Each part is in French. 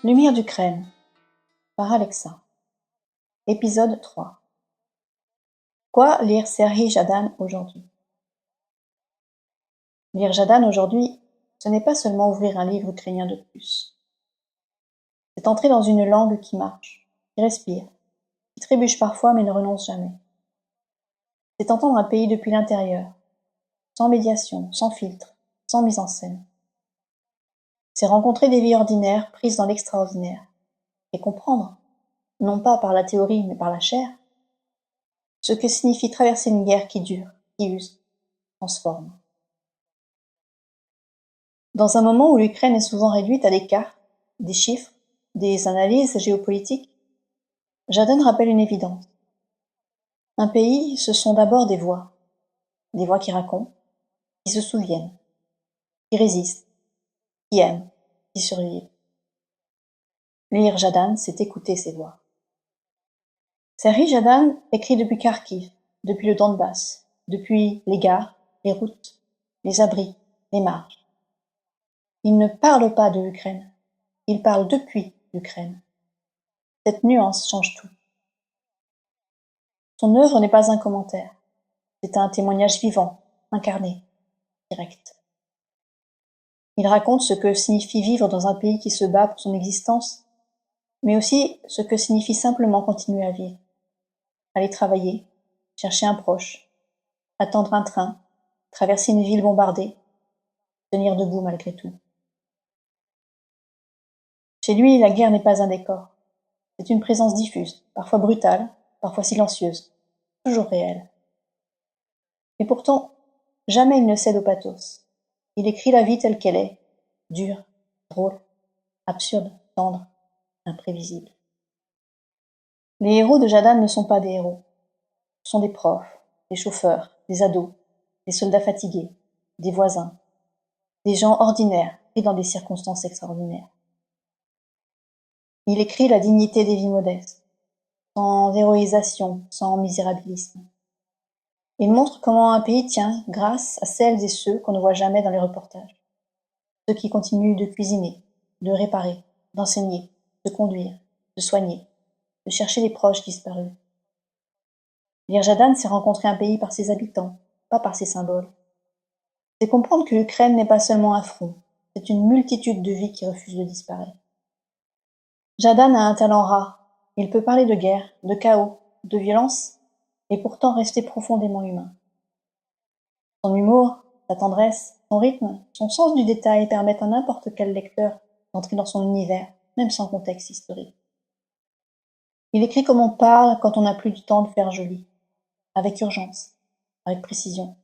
Lumière d'Ukraine par Alexa. Épisode 3. Quoi lire Serhii Jadhan aujourd'hui? Lire Jadhan aujourd'hui, ce n'est pas seulement ouvrir un livre ukrainien de plus. C'est entrer dans une langue qui marche, qui respire, qui trébuche parfois mais ne renonce jamais. C'est entendre un pays depuis l'intérieur, sans médiation, sans filtre, sans mise en scène. C'est rencontrer des vies ordinaires prises dans l'extraordinaire, et comprendre, non pas par la théorie mais par la chair, ce que signifie traverser une guerre qui dure, qui use, transforme. Dans un moment où l'Ukraine est souvent réduite à des cartes, des chiffres, des analyses géopolitiques, Jadhan rappelle une évidence. Un pays, ce sont d'abord des voix qui racontent, qui se souviennent, qui résistent, qui aiment, qui survivent. Lire Jadhan, c'est écouter ces voix. Serhii Jadhan écrit depuis Kharkiv, depuis le Donbass, depuis les gares, les routes, les abris, les marges. Il ne parle pas de l'Ukraine, il parle depuis l'Ukraine. Cette nuance change tout. Son œuvre n'est pas un commentaire, c'est un témoignage vivant, incarné, direct. Il raconte ce que signifie vivre dans un pays qui se bat pour son existence, mais aussi ce que signifie simplement continuer à vivre. Aller travailler, chercher un proche, attendre un train, traverser une ville bombardée, tenir debout malgré tout. Chez lui, la guerre n'est pas un décor. C'est une présence diffuse, parfois brutale, parfois silencieuse, toujours réelle. Et pourtant, jamais il ne cède au pathos. Il écrit la vie telle qu'elle est, dure, drôle, absurde, tendre, imprévisible. Les héros de Jadhan ne sont pas des héros. Ce sont des profs, des chauffeurs, des ados, des soldats fatigués, des voisins, des gens ordinaires pris dans des circonstances extraordinaires. Il écrit la dignité des vies modestes, sans héroïsation, sans misérabilisme. Il montre comment un pays tient grâce à celles et ceux qu'on ne voit jamais dans les reportages. Ceux qui continuent de cuisiner, de réparer, d'enseigner, de conduire, de soigner, de chercher les proches disparus. Lire Jadhan, c'est rencontrer un pays par ses habitants, pas par ses symboles. C'est comprendre que l'Ukraine n'est pas seulement un front, c'est une multitude de vies qui refusent de disparaître. Jadhan a un talent rare. Il peut parler de guerre, de chaos, de violence, et pourtant rester profondément humain. Son humour, sa tendresse, son rythme, son sens du détail permettent à n'importe quel lecteur d'entrer dans son univers, même sans contexte historique. Il écrit comme on parle quand on n'a plus du temps de faire joli, avec urgence, avec précision,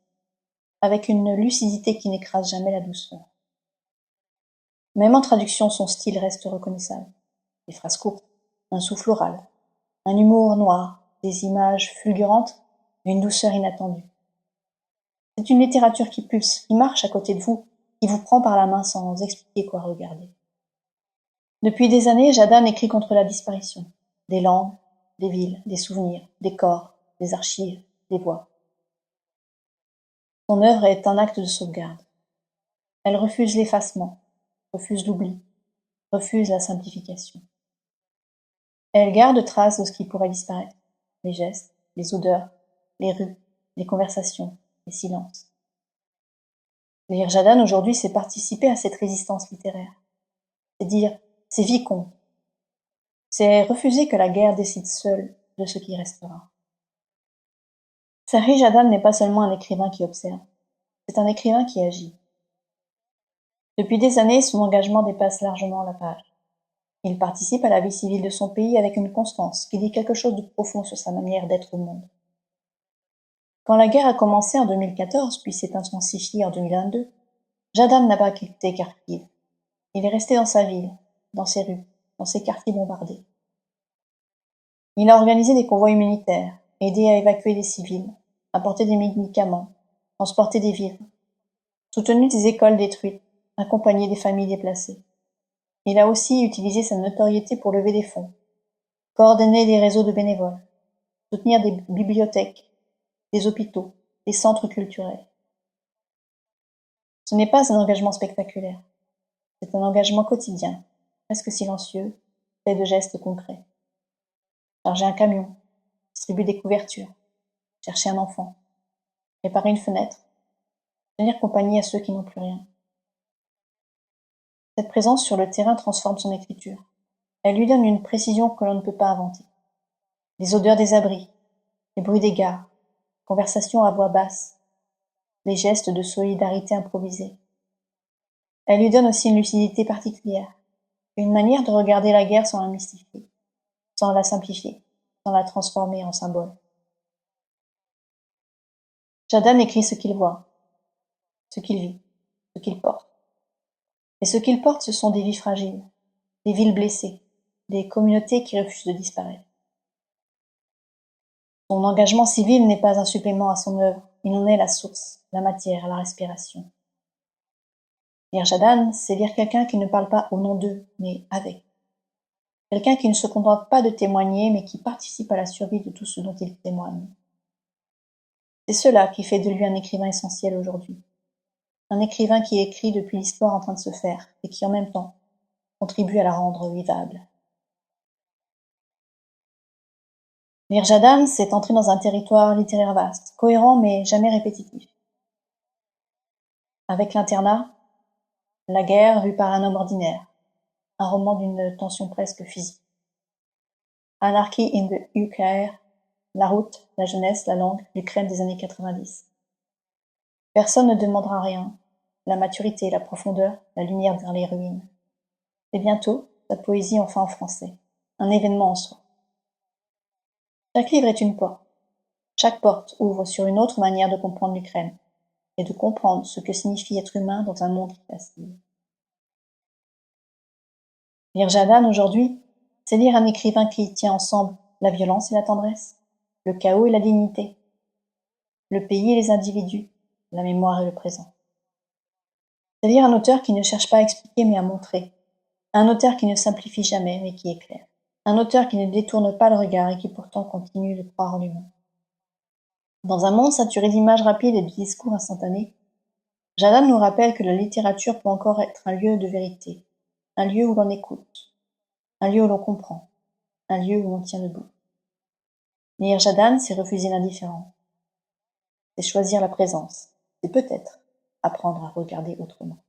avec une lucidité qui n'écrase jamais la douceur. Même en traduction, son style reste reconnaissable. Des phrases courtes, un souffle oral, un humour noir, des images fulgurantes, une douceur inattendue. C'est une littérature qui pulse, qui marche à côté de vous, qui vous prend par la main sans expliquer quoi regarder. Depuis des années, Jadhan écrit contre la disparition. Des langues, des villes, des souvenirs, des corps, des archives, des voix. Son œuvre est un acte de sauvegarde. Elle refuse l'effacement, refuse l'oubli, refuse la simplification. Elle garde trace de ce qui pourrait disparaître. Les gestes, les odeurs, les rues, les conversations, les silences. Lire Jadhan aujourd'hui, c'est participer à cette résistance littéraire. C'est dire, ces vies comptent. C'est refuser que la guerre décide seule de ce qui restera. Serhii Jadhan n'est pas seulement un écrivain qui observe, c'est un écrivain qui agit. Depuis des années, son engagement dépasse largement la page. Il participe à la vie civile de son pays avec une constance qui dit quelque chose de profond sur sa manière d'être au monde. Quand la guerre a commencé en 2014, puis s'est intensifiée en 2022, Jadhan n'a pas quitté Kharkiv. Il est resté dans sa ville, dans ses rues, dans ses quartiers bombardés. Il a organisé des convois humanitaires, aidé à évacuer des civils, apporté des médicaments, transporté des vivres, soutenu des écoles détruites, accompagné des familles déplacées. Il a aussi utilisé sa notoriété pour lever des fonds, coordonner des réseaux de bénévoles, soutenir des bibliothèques, des hôpitaux, des centres culturels. Ce n'est pas un engagement spectaculaire, c'est un engagement quotidien, presque silencieux, fait de gestes concrets. Charger un camion, distribuer des couvertures, chercher un enfant, réparer une fenêtre, tenir compagnie à ceux qui n'ont plus rien. Cette présence sur le terrain transforme son écriture. Elle lui donne une précision que l'on ne peut pas inventer. Les odeurs des abris, les bruits des gares, conversations à voix basse, les gestes de solidarité improvisés. Elle lui donne aussi une lucidité particulière, une manière de regarder la guerre sans la mystifier, sans la simplifier, sans la transformer en symbole. Jadane écrit ce qu'il voit, ce qu'il vit, ce qu'il porte. Et ce qu'il porte, ce sont des vies fragiles, des villes blessées, des communautés qui refusent de disparaître. Son engagement civil n'est pas un supplément à son œuvre, il en est la source, la matière, la respiration. Lire Jadane, c'est lire quelqu'un qui ne parle pas au nom d'eux, mais avec. Quelqu'un qui ne se contente pas de témoigner, mais qui participe à la survie de tout ce dont il témoigne. C'est cela qui fait de lui un écrivain essentiel aujourd'hui. Un écrivain qui écrit depuis l'histoire en train de se faire, et qui en même temps contribue à la rendre vivable. Lire Jadane, c'est entrer dans un territoire littéraire vaste, cohérent mais jamais répétitif. Avec l'internat, la guerre vue par un homme ordinaire, un roman d'une tension presque physique. Anarchy in the UKR, la route, la jeunesse, la langue, l'Ukraine des années 90. Personne ne demandera rien, la maturité, la profondeur, la lumière dans les ruines. Et bientôt, sa poésie enfin en français, un événement en soi. Chaque livre est une porte. Chaque porte ouvre sur une autre manière de comprendre l'Ukraine et de comprendre ce que signifie être humain dans un monde qui fascine. Lire Jadane aujourd'hui, c'est lire un écrivain qui tient ensemble la violence et la tendresse, le chaos et la dignité, le pays et les individus, la mémoire et le présent. C'est lire un auteur qui ne cherche pas à expliquer mais à montrer, un auteur qui ne simplifie jamais mais qui éclaire, un auteur qui ne détourne pas le regard et qui pourtant continue de croire en l'humain. Dans un monde saturé d'images rapides et de discours instantanés, Jadane nous rappelle que la littérature peut encore être un lieu de vérité, un lieu où l'on écoute, un lieu où l'on comprend, un lieu où l'on tient debout. Lire Jadane, c'est refuser l'indifférent, c'est choisir la présence, c'est peut-être apprendre à regarder autrement.